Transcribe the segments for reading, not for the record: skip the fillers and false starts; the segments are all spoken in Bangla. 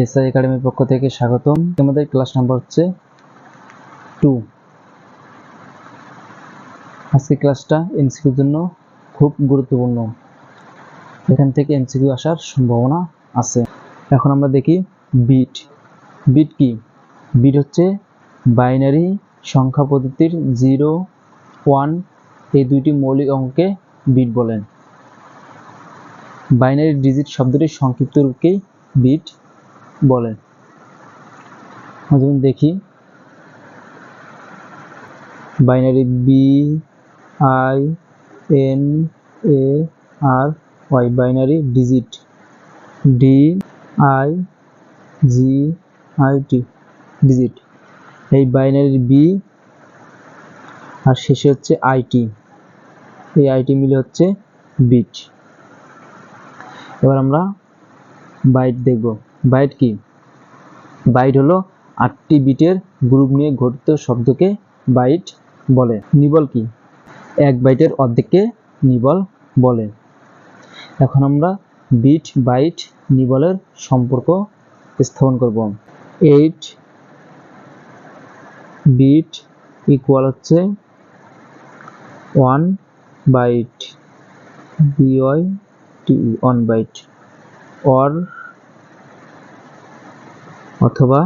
এসআই একাডেমির পক্ষ থেকে স্বাগতম। আমাদের ক্লাস নাম্বার হচ্ছে 2। আজকে ক্লাসটা এমসিকিউর জন্য খুব গুরুত্বপূর্ণ, এখান থেকে এমসিকিউ আসার সম্ভাবনা আছে। এখন আমরা দেখি বিট। বিট কি? বিট হচ্ছে বাইনারি সংখ্যা পদ্ধতির 0, 1 এই দুইটি মৌলিক অঙ্ককে বিট বলেন। বাইনারি ডিজিট শব্দটির সংক্ষিপ্ত রূপকেই বিট বলেন। যেমন দেখি binary BINARY, binary digit DIGIT, digit. এই বাইনারি বি আর শেষে হচ্ছে আইটি, এই আইটি মিলে হচ্ছে বিট। এবার আমরা বাইট দেখব। বাইট কি? বাইট হলো 8টি বিটের গ্রুপ নিয়ে গঠিত শব্দকে বাইট বলে। নিবল কি? 1 বাইটের অর্ধেককে নিবল বলে। এখন আমরা বিট, বাইট, নিবলের সম্পর্ক স্থাপন করব। 8 বিট ইকুয়াল হচ্ছে 1 বাইট, BYTE, 1 বাইট, অর অথবা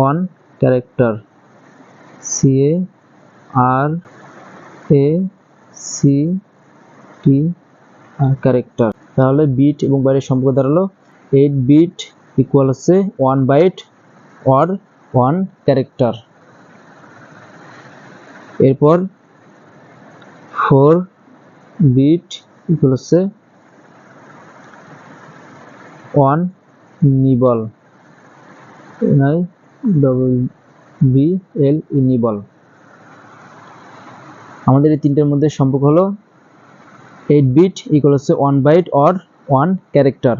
1 ক্যারেক্টার, CARACT, ক্যারেক্টার। তাহলে বিট এবং বাইটের সম্পর্ক দাঁড়ালো 8 বিট ইকুয়াল হচ্ছে 1 বাইট অর 1 ক্যারেক্টার। এরপর 4 বিট ইকুয়াল হচ্ছে 1 নিবল, NIBBL, নিবল। আমাদের এই তিনটার মধ্যে সম্পর্ক হলো 8 বিট ইকুয়াল হচ্ছে 1 byte or 1 character,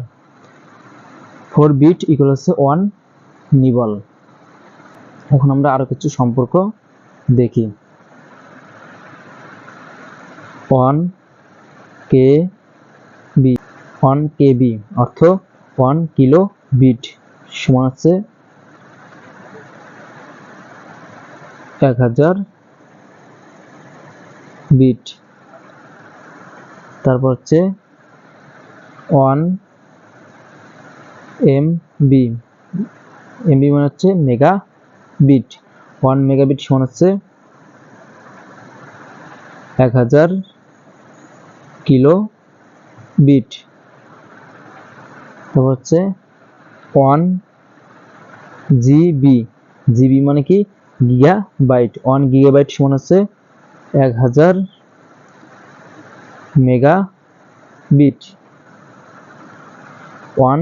4 bit equal হচ্ছে 1 নিবল। এখন আমরা আরো কিছু সম্পর্ক দেখি। 1 KB অর্থ 1 কিলো বিট সমান হচ্ছে 1000 বিট। তারপর হচ্ছে 1 MB, MB মানে হচ্ছে মেগা বিট, 1 মেগাবিট সমান হচ্ছে 1000 কিলো বিট। তারপর হচ্ছে 1 জিবি, জিবি মানে কি? গিগা বাইট, 1 গিগাবাইট সমান হচ্ছে 1000 মেগা বিট। 1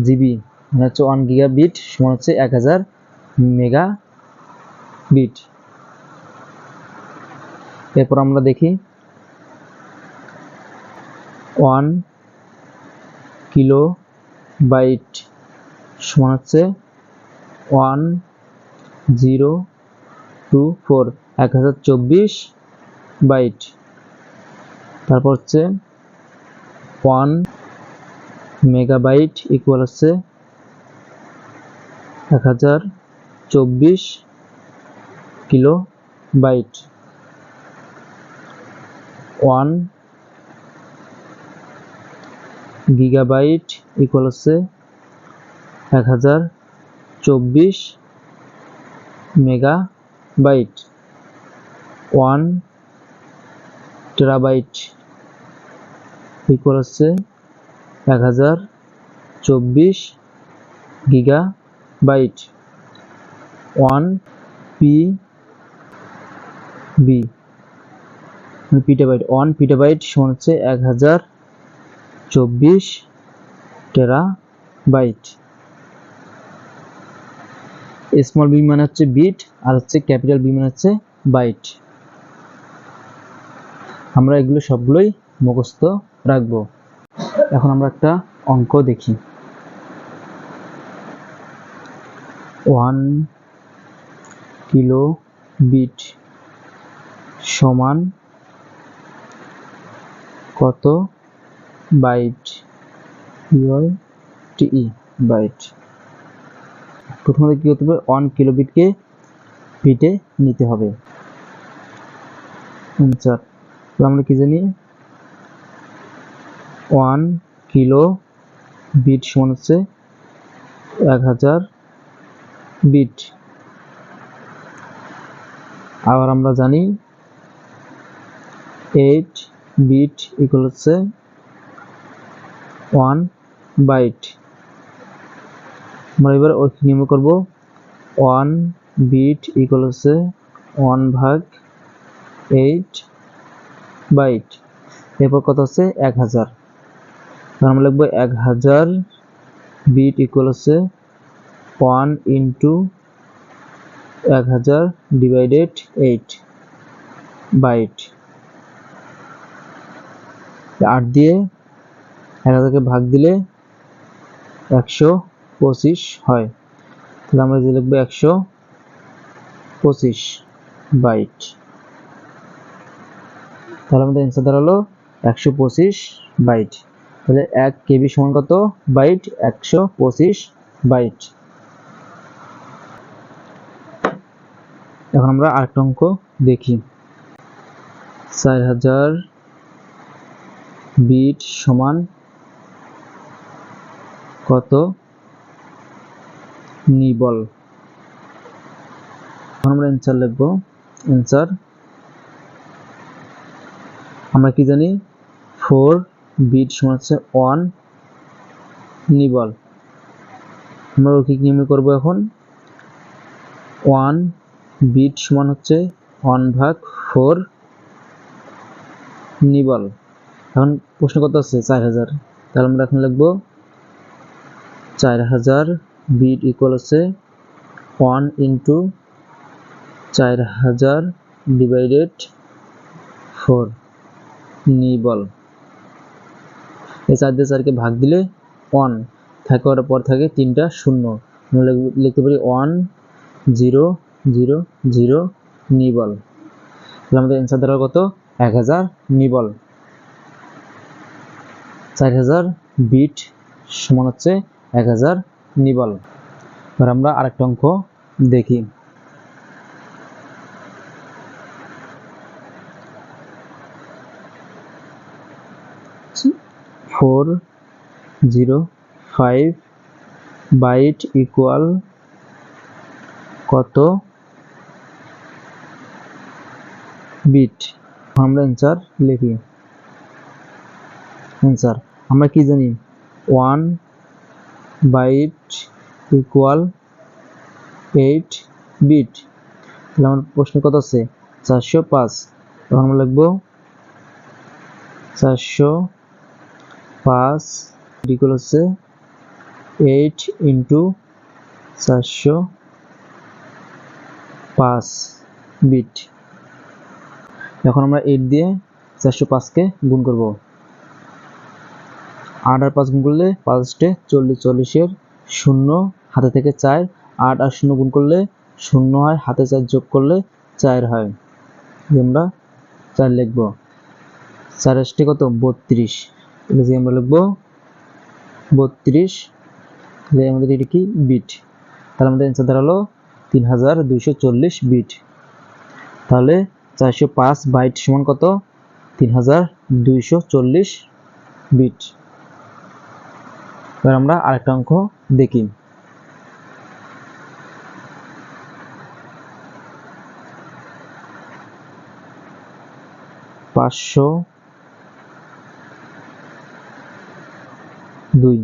জিবি মানে হচ্ছে 1 গিগাবিট সমান হচ্ছে 1000 মেগা বিট। এরপর আমরা দেখি 1 কিলো বাইট সমান হচ্ছে 1024, 1024 বাইট। তারপর হচ্ছে 1 মেগাবাইট ইকুয়াল হচ্ছে 1024 কিলো বাইট। 1 গিগাবাইট ইকুয়াল হচ্ছে 1024 মেগাবাইট। 1 টেরাবাইট ইকুয়াল হচ্ছে 1024 গিগাবাইট। 1 পিবি পিটাবাইট, 1 পিটাবাইট সমান হচ্ছে 1024 টেরাবাইট। স্মল বি মানে হচ্ছে বিট আর হচ্ছে ক্যাপিটাল বি মানে হচ্ছে বাইট। আমরা এগুলো সবগুলোই মুখস্থ রাখবো। এখন আমরা একটা অঙ্ক দেখি। 1 কিলো বিট সমান কত বাইট? BYTE, byte. প্রথমত কি করতে হবে, 1 কিলোবিটকে বিটে নিতে হবে। অ্যান্সার আমরা কি জানি, 1 কিলো বিট সমান হচ্ছে 1000 বিট। আবার আমরা জানি 8 বিট ইকুয়াল হচ্ছে 1 বাইট। আমরা এবার নির্ণয় করব 1 বিট ইকুয়াল হচ্ছে 1/8 বাইট। এরপর কত হচ্ছে 1000, আমরা লিখব 1000 বিট ইকুয়াল হচ্ছে 1 ইন্টু 1000 ডিভাইডেড 8 বাইট। 8 দিয়ে 1000কে ভাগ দিলে 125 হয়, তাহলে আমরা যে লিখব 125 বাইট। তাহলে আমাদের অ্যান্সার দাঁড়ালো 125 বাইট। তাহলে 1 কেবি সমান কত বাইট? 125 বাইট। এখন আমরা আরেকটা অঙ্ক দেখি। 4000 বিট সমান কত নিবল? এখন আমরা অ্যান্সার লিখব। অ্যান্সার আমরা কি জানি, 4 বিট সমান হচ্ছে 1 নিবল। আমরা রৈখিক নির্ণয় করব। এখন 1 বিট সমান হচ্ছে 1/4 নিবল। এখন প্রশ্ন কত আছে? 4000। তাহলে আমরা এখন লিখব 4000 বিট ইকুয়াল হচ্ছে 1 ইন্টু 4000 ডিভাইডেড 4 নিবল। এই 4 দিয়ে 4কে ভাগ দিলে 1 থাকে, ওর পর থাকে 3টা শূন্য, আমরা লিখতে পারি 1000 নিবল। তাহলে আমাদের অ্যান্সার দাঁড়ালো কত? 1000 নিবল। 4000 বিট সমান হচ্ছে 1000 নিবল। এবার আমরা আরেকটা অঙ্ক দেখি। 405 বাইট ইকুয়াল কত বিট? আমরা অ্যান্সার লিখি। অ্যান্সার আমরা কি জানি, 1 বাইট ইকুয়াল 8 বিট। তাহলে আমার প্রশ্ন কত আছে? 405। তখন আমরা লিখব 405 ইকুয়াল হচ্ছে 8 ইন্টু 405 বিট। এখন আমরা 8 দিয়ে 405কে গুণ করব। 8 আর 5 গুণ করলে 5 40, 40-এর 0 হাতে থেকে 4, 8 আর 0 গুণ করলে 0 হয়, হাতে 4 যোগ করলে 4 হয়। আমরা 4 লিখব। 4 আসছে কত? 32। তাহলে আমরা লিখব 32। তাহলে আমাদের এটা কি? বিট। তাহলে আমাদের অ্যান্সার দাঁড়ালো 3240 বিট। তাহলে 405 বাইট সমান কত? 3240 বিট। এবার আমরা আরেকটা অঙ্ক দেখি। 502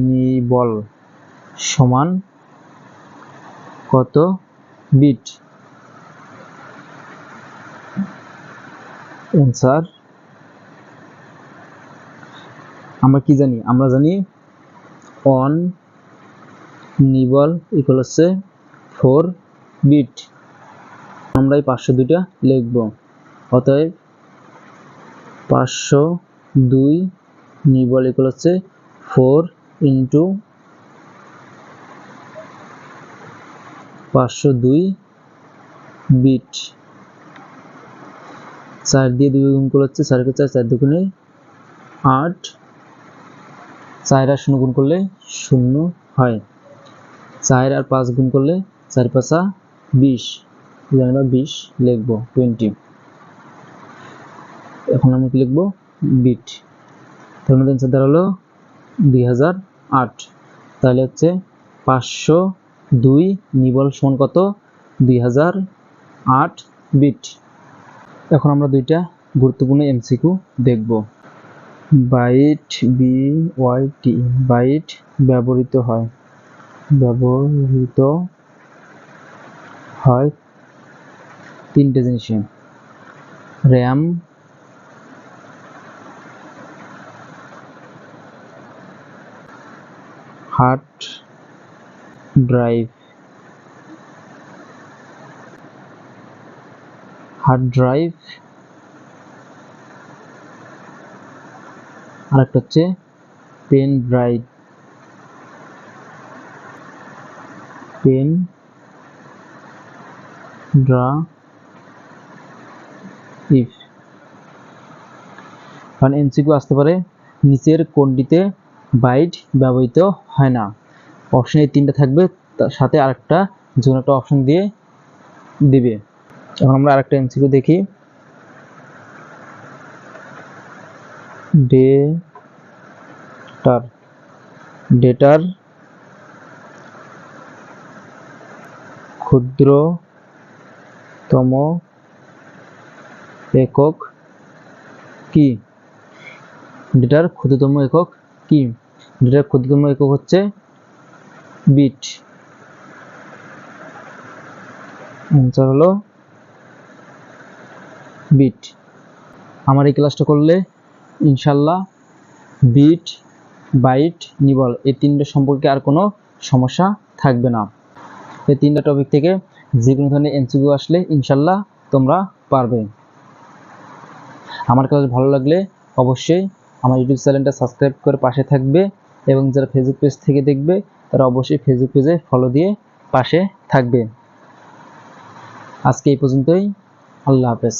নিবল সমান কত বিট? অ্যান্সার আমরা কি জানি? আমরা জানি 1 নিবল ইকুয়াল হচ্ছে 4 বিট। আমরা এই 502টা লিখব। অতএব 502 নিবল ইকুয়াল হচ্ছে 4 ইন্টু 502 বিট। 4 দিয়ে 2 গুণ করলে হচ্ছে 4 × 4 = 4 × 2 = 8 4 আর 0 গুণ করলে 0 হয়। 4 আর 5 গুণ করলে 4 5 20, আমরা 20 লিখবো 20। এখন আমরা কি লিখবো? বিট। তার মধ্যে অ্যান্সার দাঁড়ালো 2008। তাহলে হচ্ছে 502 নিবল সমান কত? 2008 বিট। এখন আমরা দুইটা গুরুত্বপূর্ণ এমসিকিউ দেখব। বাইট BYT বাইট ব্যবহৃত হয় তিনটে জিনিসে: র্যাম, হার্ড ড্রাইভ, আরেকটা হচ্ছে পেন ড্রাইভ। কারণ এমসিকিউ আসতে পারে নিচের কোনটিতে বাইট ব্যবহৃত হয় না। অপশন এই তিনটা থাকবে, তার সাথে আরেকটা যেকোনো একটা অপশন দিয়ে দিবে। এখন আমরা আরেকটা এমসিকিউ দেখি। ডেটার ক্ষুদ্রতম একক কি? ডেটার ক্ষুদ্রতম একক কি? ডেটার ক্ষুদ্রতম একক হচ্ছে বিট। আনসার হলো বিট। আমার এই ক্লাসটা করলে ইনশাল্লাহ বিট, বাইট, নিবল এই তিনটা সম্পর্কে আর কোনো সমস্যা থাকবে না। এই তিনটা টপিক থেকে যে কোনো ধরনের এমসিকিউ আসলে ইনশাল্লাহ তোমরা পারবে। আমার ক্লাস ভালো লাগলে অবশ্যই আমার ইউটিউব চ্যানেলটা সাবস্ক্রাইব করে পাশে থাকবে, এবং যারা ফেসবুক পেজ থেকে দেখবে তারা অবশ্যই ফেসবুক পেজে ফলো দিয়ে পাশে থাকবে। আজকে এই পর্যন্তই। আল্লাহ হাফেজ।